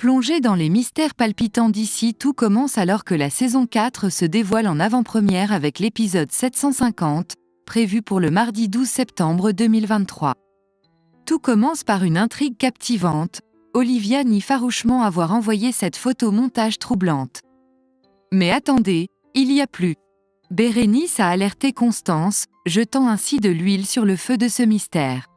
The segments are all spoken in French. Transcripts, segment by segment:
Plongez dans les mystères palpitants d'ici, tout commence alors que la saison 4 se dévoile en avant-première avec l'épisode 750, prévu pour le mardi 12 septembre 2023. Tout commence par une intrigue captivante. Olivia nie farouchement avoir envoyé cette photo montage troublante. Mais attendez, il y a plus. Bérénice a alerté Constance, jetant ainsi de l'huile sur le feu de ce mystère.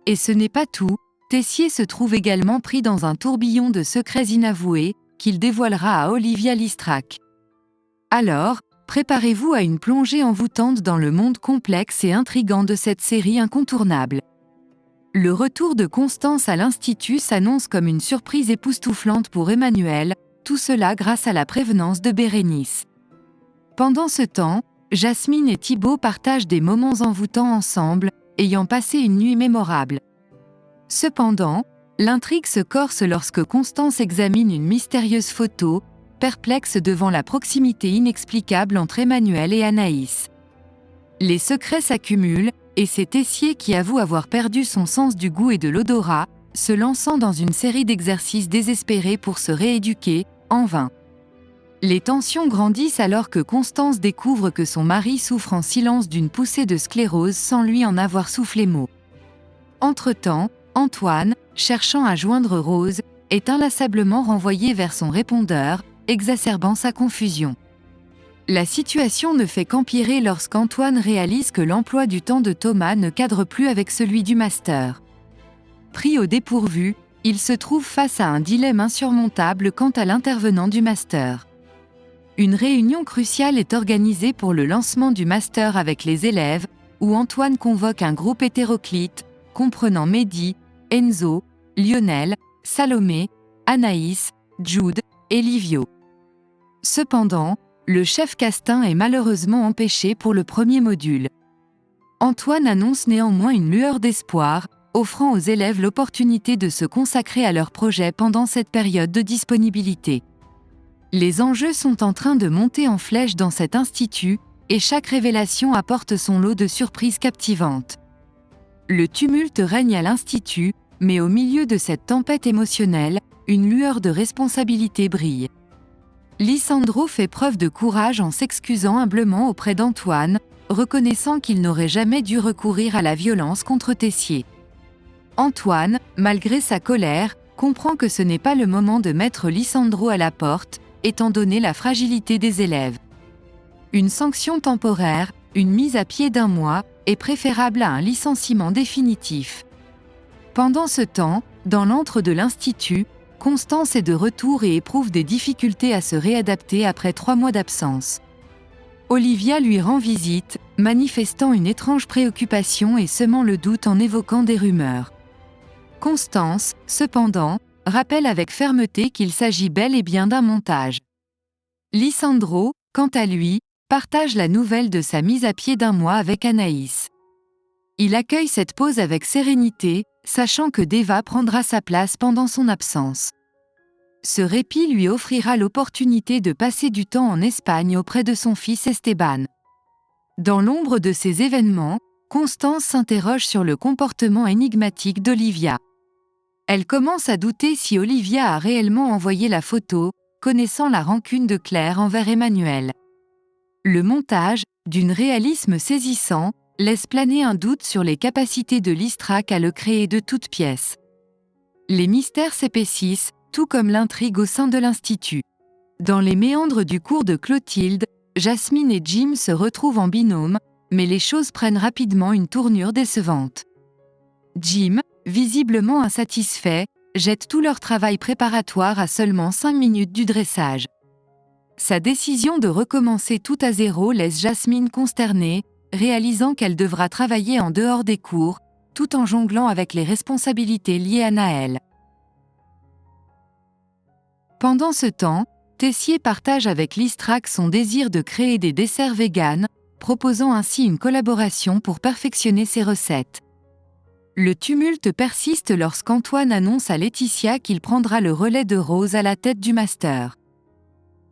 Et ce n'est pas tout, Tessier se trouve également pris dans un tourbillon de secrets inavoués, qu'il dévoilera à Olivia Listrac. Alors, préparez-vous à une plongée envoûtante dans le monde complexe et intrigant de cette série incontournable. Le retour de Constance à l'Institut s'annonce comme une surprise époustouflante pour Emmanuel, tout cela grâce à la prévenance de Bérénice. Pendant ce temps, Jasmine et Thibaut partagent des moments envoûtants ensemble, ayant passé une nuit mémorable. Cependant, l'intrigue se corse lorsque Constance examine une mystérieuse photo, perplexe devant la proximité inexplicable entre Emmanuel et Anaïs. Les secrets s'accumulent, et c'est Tessier qui avoue avoir perdu son sens du goût et de l'odorat, se lançant dans une série d'exercices désespérés pour se rééduquer, en vain. Les tensions grandissent alors que Constance découvre que son mari souffre en silence d'une poussée de sclérose sans lui en avoir soufflé mot. Entre-temps, Antoine, cherchant à joindre Rose, est inlassablement renvoyé vers son répondeur, exacerbant sa confusion. La situation ne fait qu'empirer lorsqu'Antoine réalise que l'emploi du temps de Thomas ne cadre plus avec celui du master. Pris au dépourvu, il se trouve face à un dilemme insurmontable quant à l'intervenant du master. Une réunion cruciale est organisée pour le lancement du master avec les élèves, où Antoine convoque un groupe hétéroclite, comprenant Mehdi, Enzo, Lionel, Salomé, Anaïs, Jude et Livio. Cependant, le chef Castin est malheureusement empêché pour le premier module. Antoine annonce néanmoins une lueur d'espoir, offrant aux élèves l'opportunité de se consacrer à leur projet pendant cette période de disponibilité. Les enjeux sont en train de monter en flèche dans cet institut, et chaque révélation apporte son lot de surprises captivantes. Le tumulte règne à l'institut, mais au milieu de cette tempête émotionnelle, une lueur de responsabilité brille. Lisandro fait preuve de courage en s'excusant humblement auprès d'Antoine, reconnaissant qu'il n'aurait jamais dû recourir à la violence contre Tessier. Antoine, malgré sa colère, comprend que ce n'est pas le moment de mettre Lisandro à la porte, étant donné la fragilité des élèves. Une sanction temporaire, une mise à pied d'1 mois, est préférable à un licenciement définitif. Pendant ce temps, dans l'antre de l'Institut, Constance est de retour et éprouve des difficultés à se réadapter après 3 mois d'absence. Olivia lui rend visite, manifestant une étrange préoccupation et semant le doute en évoquant des rumeurs. Constance, cependant, rappelle avec fermeté qu'il s'agit bel et bien d'un montage. Lisandro, quant à lui, partage la nouvelle de sa mise à pied d'1 mois avec Anaïs. Il accueille cette pause avec sérénité, sachant que Deva prendra sa place pendant son absence. Ce répit lui offrira l'opportunité de passer du temps en Espagne auprès de son fils Esteban. Dans l'ombre de ces événements, Constance s'interroge sur le comportement énigmatique d'Olivia. Elle commence à douter si Olivia a réellement envoyé la photo, connaissant la rancune de Claire envers Emmanuel. Le montage, d'un réalisme saisissant, laisse planer un doute sur les capacités de Listrac à le créer de toutes pièces. Les mystères s'épaississent, tout comme l'intrigue au sein de l'Institut. Dans les méandres du cours de Clotilde, Jasmine et Jim se retrouvent en binôme, mais les choses prennent rapidement une tournure décevante. Jim, visiblement insatisfait, jette tout leur travail préparatoire à seulement 5 minutes du dressage. Sa décision de recommencer tout à zéro laisse Jasmine consternée, réalisant qu'elle devra travailler en dehors des cours, tout en jonglant avec les responsabilités liées à Naël. Pendant ce temps, Tessier partage avec Listrac son désir de créer des desserts véganes, proposant ainsi une collaboration pour perfectionner ses recettes. Le tumulte persiste lorsqu'Antoine annonce à Laetitia qu'il prendra le relais de Rose à la tête du master.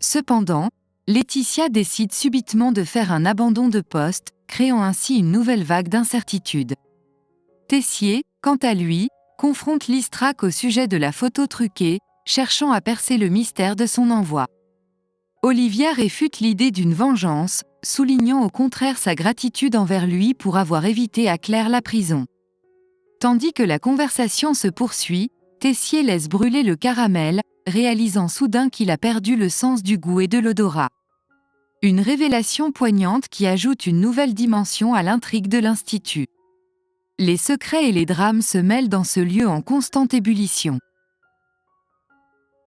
Cependant, Laetitia décide subitement de faire un abandon de poste, créant ainsi une nouvelle vague d'incertitude. Tessier, quant à lui, confronte Listrac au sujet de la photo truquée, cherchant à percer le mystère de son envoi. Olivia réfute l'idée d'une vengeance, soulignant au contraire sa gratitude envers lui pour avoir évité à Claire la prison. Tandis que la conversation se poursuit, Tessier laisse brûler le caramel, réalisant soudain qu'il a perdu le sens du goût et de l'odorat. Une révélation poignante qui ajoute une nouvelle dimension à l'intrigue de l'Institut. Les secrets et les drames se mêlent dans ce lieu en constante ébullition.